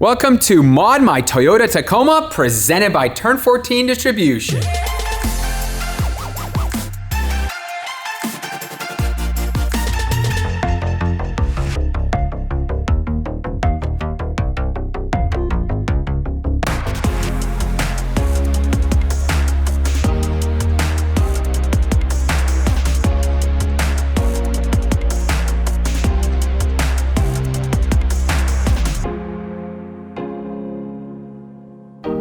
Welcome to Mod My Toyota Tacoma, presented by Turn 14 Distribution.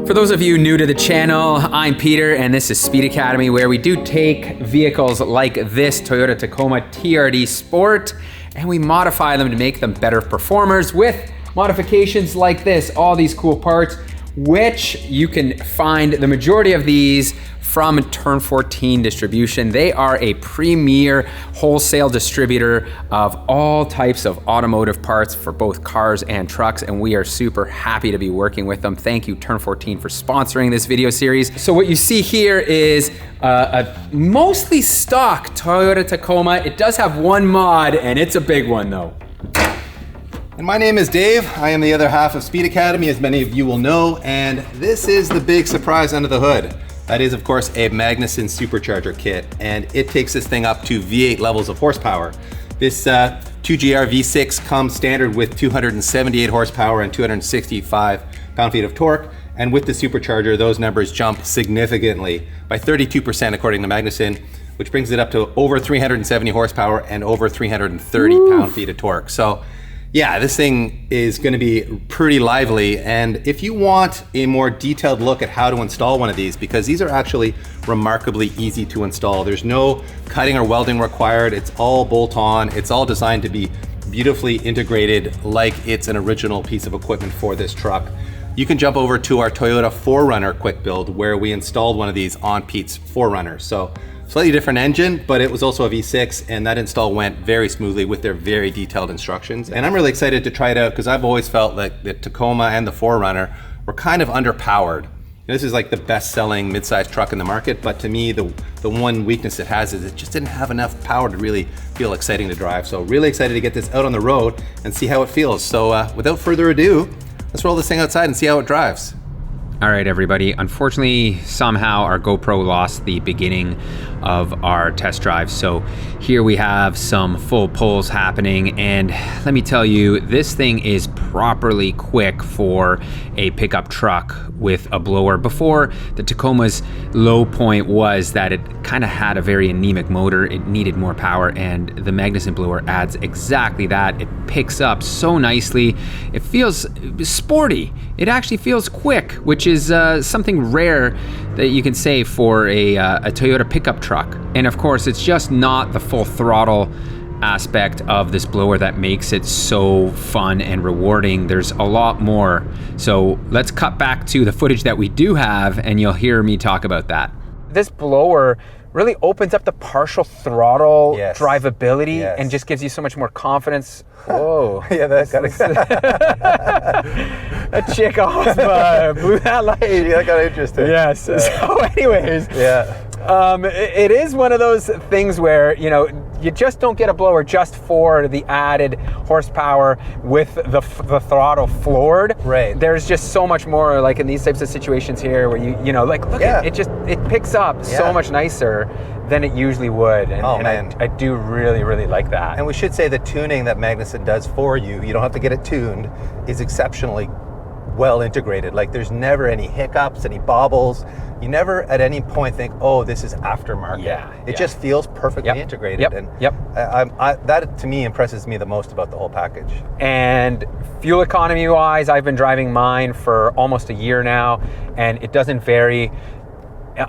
For those of you new to the channel, I'm Peter and this is Speed Academy, where we do take vehicles like this Toyota Tacoma TRD Sport and we modify them to make them better performers with modifications like this, all these cool parts, which you can find the majority of these from Turn 14 Distribution. They are a premier wholesale distributor of all types of automotive parts for both cars and trucks, and we are super happy to be working with them. Thank you, Turn 14, for sponsoring this video series. So what you see here is a mostly stock Toyota Tacoma. It does have one mod, and it's a big one though. And my name is Dave. I am the other half of Speed Academy, as many of you will know, and this is the big surprise under the hood. That is, of course, a Magnuson Supercharger kit, and it takes this thing up to V8 levels of horsepower. This 2GR V6 comes standard with 278 horsepower and 265 pound-feet of torque, and with the Supercharger, those numbers jump significantly by 32% according to Magnuson, which brings it up to over 370 horsepower and over 330 pound-feet of torque. So yeah, this thing is going to be pretty lively, and if you want a more detailed look at how to install one of these, because these are actually remarkably easy to install. There's no cutting or welding required. It's all bolt-on. It's all designed to be beautifully integrated like it's an original piece of equipment for this truck. You can jump over to our Toyota 4Runner quick build, where we installed one of these on Pete's 4Runner. So slightly different engine, but it was also a V6, and that install went very smoothly with their very detailed instructions. And I'm really excited to try it out because I've always felt like the Tacoma and the 4Runner were kind of underpowered. This is like the best-selling mid-sized truck in the market, but to me, the one weakness it has is it just didn't have enough power to really feel exciting to drive. So really excited to get this out on the road and see how it feels. So without further ado, let's roll this thing outside and see how it drives. All right, everybody. Unfortunately, somehow our GoPro lost the beginning of our test drive. So here we have some full pulls happening. And let me tell you, this thing is properly quick for a pickup truck with a blower. Before, the Tacoma's low point was that it kind of had a very anemic motor. It needed more power, and the Magnuson blower adds exactly that. It picks up so nicely. It feels sporty. It actually feels quick, which is something rare that you can say for a Toyota pickup truck. And of course, it's just not the full throttle aspect of this blower that makes it so fun and rewarding. There's a lot more. So let's cut back to the footage that we do have, and you'll hear me talk about that. This blower really opens up the partial throttle drivability and just gives you so much more confidence. Whoa. Yeah, that's got a chick off blew that light. Yeah, that got interesting. Yes. So anyways, it is one of those things where, you know, you just don't get a blower just for the added horsepower with the throttle floored. Right. There's just so much more, like in these types of situations here where you know, like look at it, it picks up so much nicer than it usually would. And, I do really, really like that. And we should say the tuning that Magnuson does for you, you don't have to get it tuned, is exceptionally well integrated. Like there's never any hiccups, any bobbles. You never at any point think, oh, this is aftermarket. It just feels perfectly integrated. And that to me impresses me the most about the whole package. And fuel economy wise, I've been driving mine for almost a year now, and it doesn't vary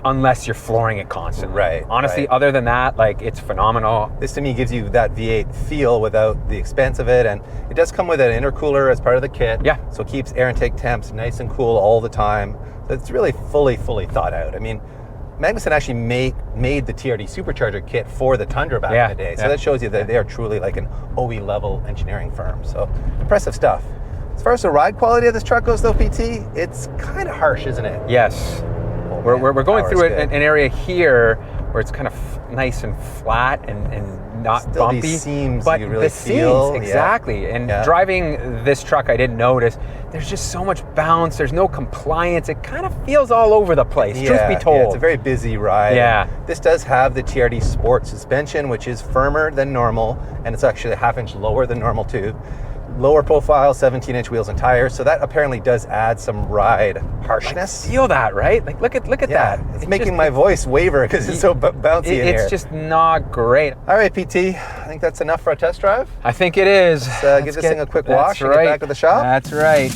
unless you're flooring it constantly. Right. Honestly, other than that, like, it's phenomenal. This to me gives you that V8 feel without the expense of it, and it does come with an intercooler as part of the kit. Yeah. So it keeps air intake temps nice and cool all the time. So it's really fully thought out. I mean, Magnuson actually made the TRD Supercharger kit for the Tundra back in the day. So that shows you that they are truly like an OE level engineering firm. So impressive stuff. As far as the ride quality of this truck goes though, PT, it's kind of harsh, isn't it? Yes. We're going through an area here where it's kind of nice and flat and not Still bumpy. these seams but you really the feel. seams, exactly. Yeah. And Yeah. driving this truck, I didn't notice, there's just so much bounce, there's no compliance, it kind of feels all over the place, truth be told. Yeah, it's a very busy ride. Yeah. This does have the TRD Sport suspension, which is firmer than normal, and it's actually a half-inch lower than normal too. Lower profile, 17-inch wheels and tires, so that apparently does add some ride harshness. Feel that, right? Like look at that. It's making my voice waver because it's so bouncy in here. It's just not great. All right, PT, I think that's enough for a test drive. I think it is. Give this thing a quick wash and get back to the shop. That's right.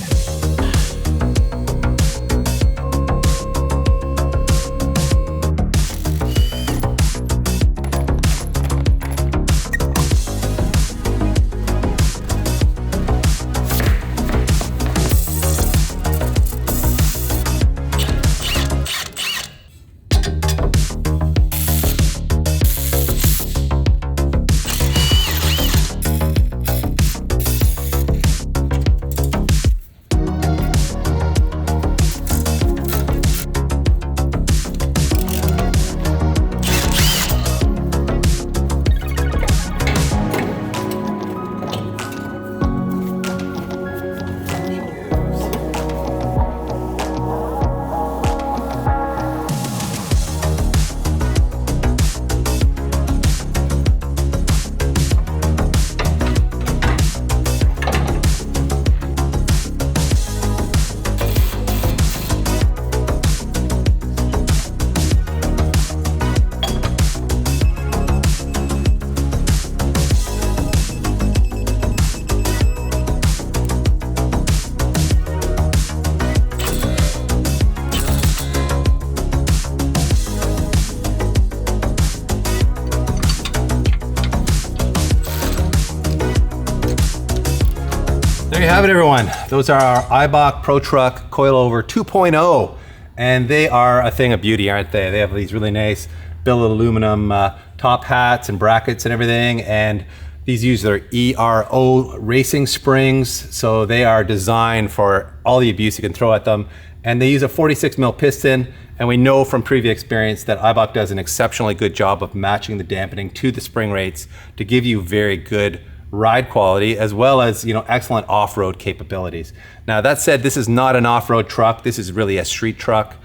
There you have it, everyone. Those are our Eibach Pro Truck Coilover 2.0, and they are a thing of beauty, aren't they? They have these really nice billet aluminum top hats and brackets and everything, and these use their ERO racing springs, so they are designed for all the abuse you can throw at them. And they use a 46 mil piston, and we know from previous experience that Eibach does an exceptionally good job of matching the dampening to the spring rates to give you very good ride quality, as well as, you know, excellent off-road capabilities. Now that said, this is not an off-road truck, this is really a street truck,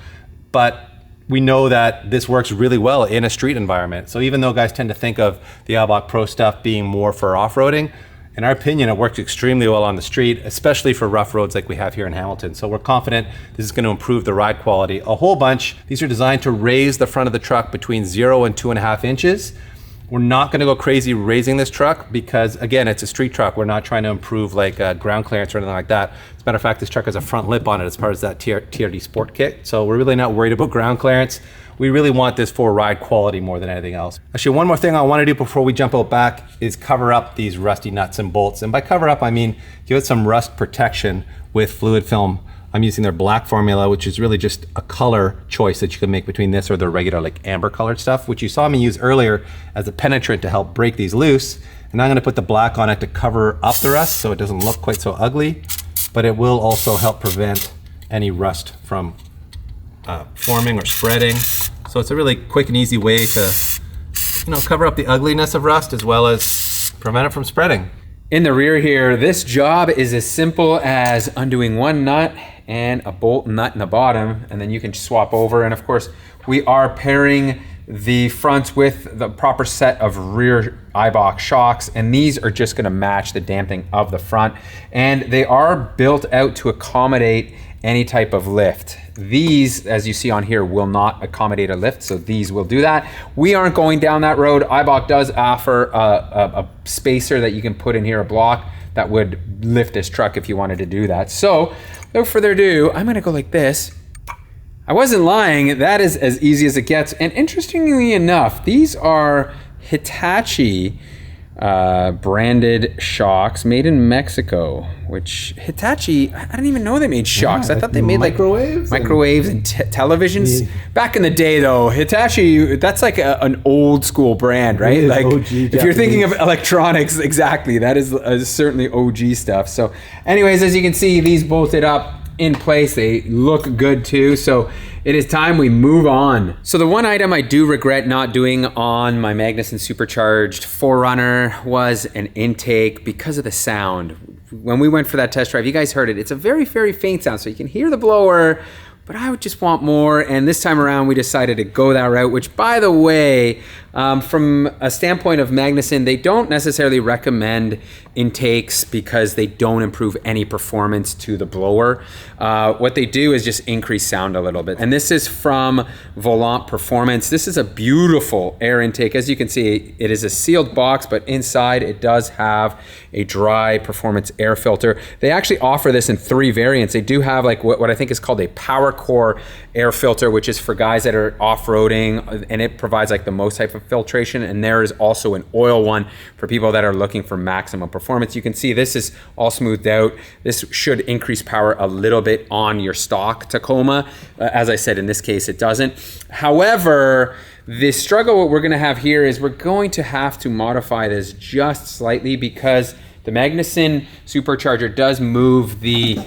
but we know that this works really well in a street environment. So even though guys tend to think of the Eibach Pro stuff being more for off-roading, in our opinion, it works extremely well on the street, especially for rough roads like we have here in Hamilton. So we're confident this is going to improve the ride quality a whole bunch. These are designed to raise the front of the truck between 0 and 2.5 inches. We're not going to go crazy raising this truck because, again, it's a street truck. We're not trying to improve like ground clearance or anything like that. As a matter of fact, this truck has a front lip on it as part of that TRD Sport kit. So we're really not worried about ground clearance. We really want this for ride quality more than anything else. Actually, one more thing I want to do before we jump out back is cover up these rusty nuts and bolts. And by cover up, I mean give it some rust protection with fluid film. I'm using their black formula, which is really just a color choice that you can make between this or the regular like amber colored stuff, which you saw me use earlier as a penetrant to help break these loose. And I'm gonna put the black on it to cover up the rust so it doesn't look quite so ugly, but it will also help prevent any rust from forming or spreading. So it's a really quick and easy way to, you know, cover up the ugliness of rust as well as prevent it from spreading. In the rear here, this job is as simple as undoing one nut and a bolt nut in the bottom, and then you can swap over. And of course, we are pairing the fronts with the proper set of rear Eibach shocks, and these are just gonna match the damping of the front. And they are built out to accommodate any type of lift. These, as you see on here, will not accommodate a lift, so these will do that. We aren't going down that road. Eibach does offer a spacer that you can put in here, a block that would lift this truck if you wanted to do that. So, without further ado, I'm gonna go like this. I wasn't lying, that is as easy as it gets. And interestingly enough, these are Hitachi branded shocks made in Mexico, which Hitachi, I didn't even know they made shocks. Yeah, I thought they made microwaves and televisions. Yeah. Back in the day though, Hitachi, that's like an old school brand, right? Like OG if you're thinking of electronics, exactly, that is certainly OG stuff. So anyways, as you can see, these bolted up in place. They look good too. So it is time we move on. So the one item I do regret not doing on my Magnuson Supercharged 4Runner was an intake because of the sound. When we went for that test drive, you guys heard it. It's a very, very faint sound, so you can hear the blower, but I would just want more. And this time around, we decided to go that route, which, by the way, from a standpoint of Magnuson, they don't necessarily recommend intakes because they don't improve any performance to the blower. What they do is just increase sound a little bit. And this is from Violate Performance. This is a beautiful air intake. As you can see, it is a sealed box, but inside it does have a dry performance air filter. They actually offer this in 3 variants. They do have like what I think is called a Power Core air filter, which is for guys that are off-roading, and it provides like the most type of filtration. And there is also an oil one for people that are looking for maximum performance. You can see this is all smoothed out. This should increase power a little bit on your stock Tacoma. As I said, in this case, it doesn't. However, the struggle what we're gonna have here is we're going to have to modify this just slightly because the Magnuson Supercharger does move the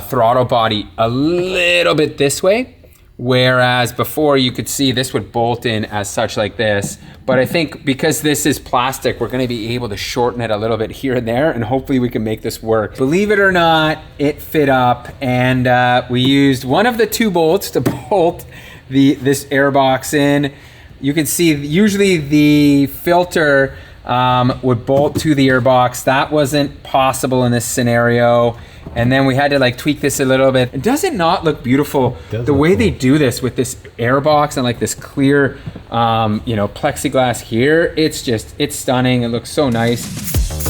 throttle body a little bit this way, whereas before you could see this would bolt in as such like this. But I think because this is plastic, we're gonna be able to shorten it a little bit here and there, and hopefully we can make this work. Believe it or not, it fit up, and we used one of the 2 bolts to bolt this air box in. You can see usually the filter would bolt to the air box. That wasn't possible in this scenario. And then we had to like tweak this a little bit. Does it not look beautiful? The way they do this with this air box and like this clear, plexiglass here, it's stunning. It looks so nice.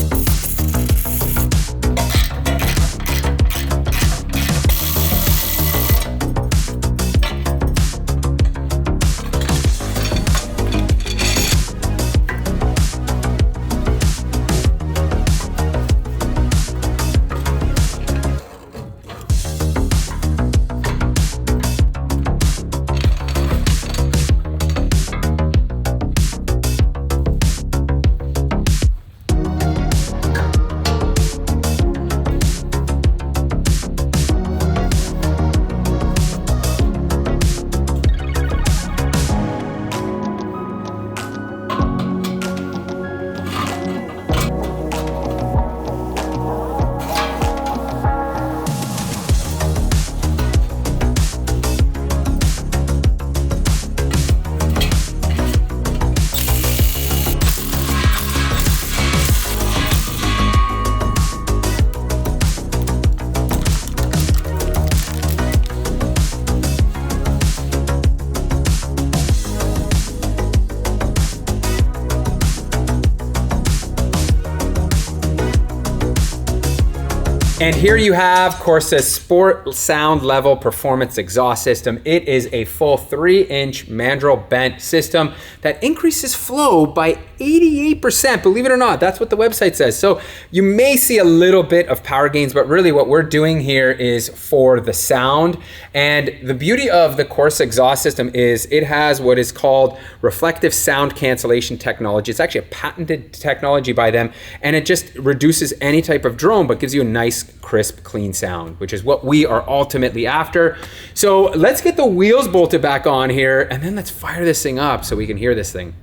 And here you have Corsa's Sport Sound Level Performance Exhaust System. It is a full 3-inch mandrel bent system that increases flow by 88%. Believe it or not, that's what the website says. So you may see a little bit of power gains, but really what we're doing here is for the sound. And the beauty of the Corsa exhaust system is it has what is called reflective sound cancellation technology. It's actually a patented technology by them, and it just reduces any type of drone, but gives you a nice, crisp, clean sound, which is what we are ultimately after. So let's get the wheels bolted back on here, and then let's fire this thing up so we can hear this thing.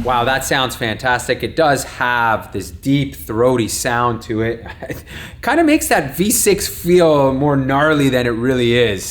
Wow, that sounds fantastic. It does have this deep, throaty sound to it. It kind of makes that V6 feel more gnarly than it really is.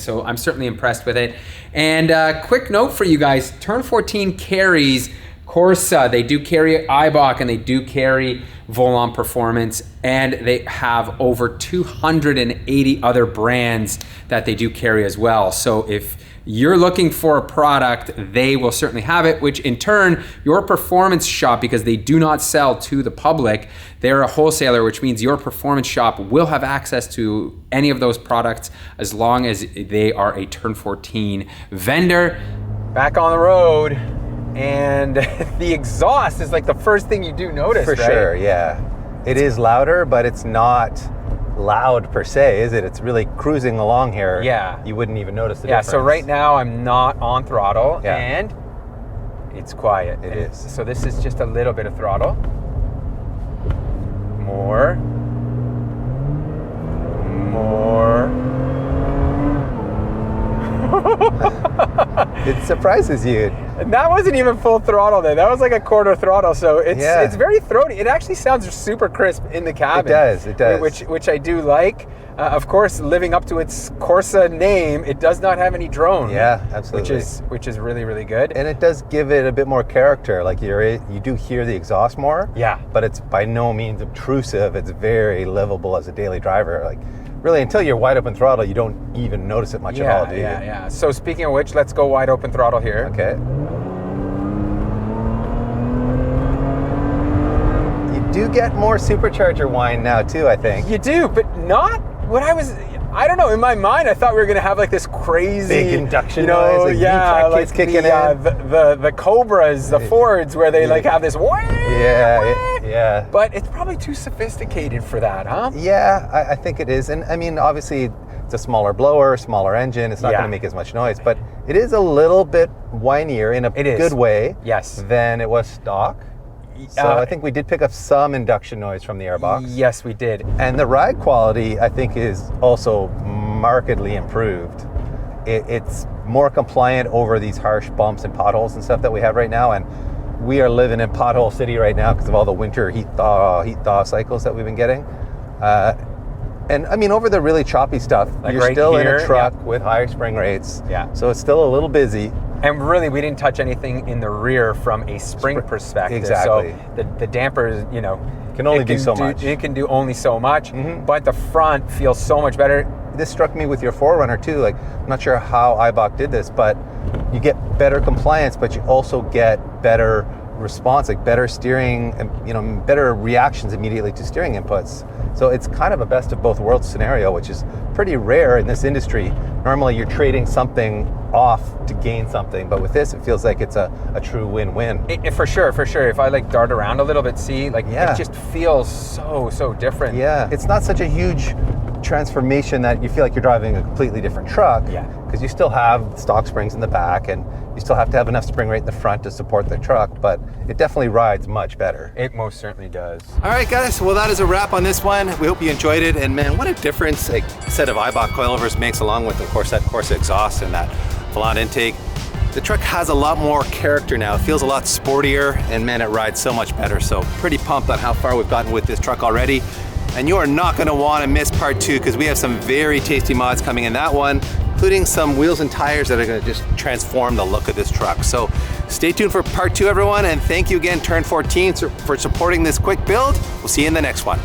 So I'm certainly impressed with it. And quick note for you guys, Turn 14 carries Corsa. They do carry Eibach, and they do carry Violate Performance, and they have over 280 other brands that they do carry as well. So if you're looking for a product, they will certainly have it, which in turn, your performance shop, because they do not sell to the public, they're a wholesaler, which means your performance shop will have access to any of those products as long as they are a Turn 14 vendor. Back on the road. And and the exhaust is like the first thing you do notice, For right? sure, yeah. It is louder, but it's not loud per se, is it? It's really cruising along here. Yeah. You wouldn't even notice the Yeah, difference. so right now I'm not on throttle, Yeah. and it's quiet. It And is. So this is just a little bit of throttle. More. It surprises you. And that wasn't even full throttle there. That was like a quarter throttle, so it's very throaty. It actually sounds super crisp in the cabin. It does. Which I do like. Of course, living up to its Corsa name, it does not have any drone. Yeah, absolutely. Which is really, really good. And it does give it a bit more character. Like you do hear the exhaust more. Yeah. But it's by no means obtrusive. It's very livable as a daily driver. Like really, until you're wide open throttle, you don't even notice it much at all, do you? Yeah. So speaking of which, let's go wide open throttle here. Okay. You do get more supercharger whine now too, I think. You do, but not what I don't know, in my mind I thought we were gonna have like this crazy big induction noise, like V-Tech like keeps kicking in. the Cobras, the Fords, where they like have this Yeah. But it's probably too sophisticated for that, huh? Yeah, I think it is. And I mean, obviously, it's a smaller blower, smaller engine. It's not going to make as much noise, but it is a little bit whinier in a good way than it was stock. So I think we did pick up some induction noise from the airbox. Yes, we did. And the ride quality, I think, is also markedly improved. It's more compliant over these harsh bumps and potholes and stuff that we have right now. And we are living in pothole city right now because of all the winter heat thaw cycles that we've been getting. And I mean, over the really choppy stuff, like you're still in a truck with higher spring rates. Yeah. So it's still a little busy. And really, we didn't touch anything in the rear from a spring perspective. Exactly. So the dampers, can only do so much. It can do only so much, Mm-hmm. but the front feels so much better. This struck me with your 4Runner too. Like, I'm not sure how Eibach did this, but you get better compliance, but you also get better response, like better steering, and better reactions immediately to steering inputs. So it's kind of a best of both worlds scenario, which is pretty rare in this industry. Normally you're trading something off to gain something, but with this it feels like it's a true win-win. For sure. If I like dart around a little bit, it just feels so different. Yeah, it's not such a huge transformation that you feel like you're driving a completely different truck. Yeah. Because you still have stock springs in the back and you still have to have enough spring rate in the front to support the truck, but it definitely rides much better. It most certainly does. All right, guys, well, that is a wrap on this one. We hope you enjoyed it, and man, what a difference a set of Eibach coilovers makes, along with, of course, that Corsa exhaust and that Volant intake. The truck has a lot more character now. It feels a lot sportier, and man, it rides so much better. So pretty pumped on how far we've gotten with this truck already. And you are not gonna wanna miss part 2, because we have some very tasty mods coming in that one, including some wheels and tires that are gonna just transform the look of this truck. So stay tuned for part 2, everyone, and thank you again, Turn 14, for supporting this quick build. We'll see you in the next one.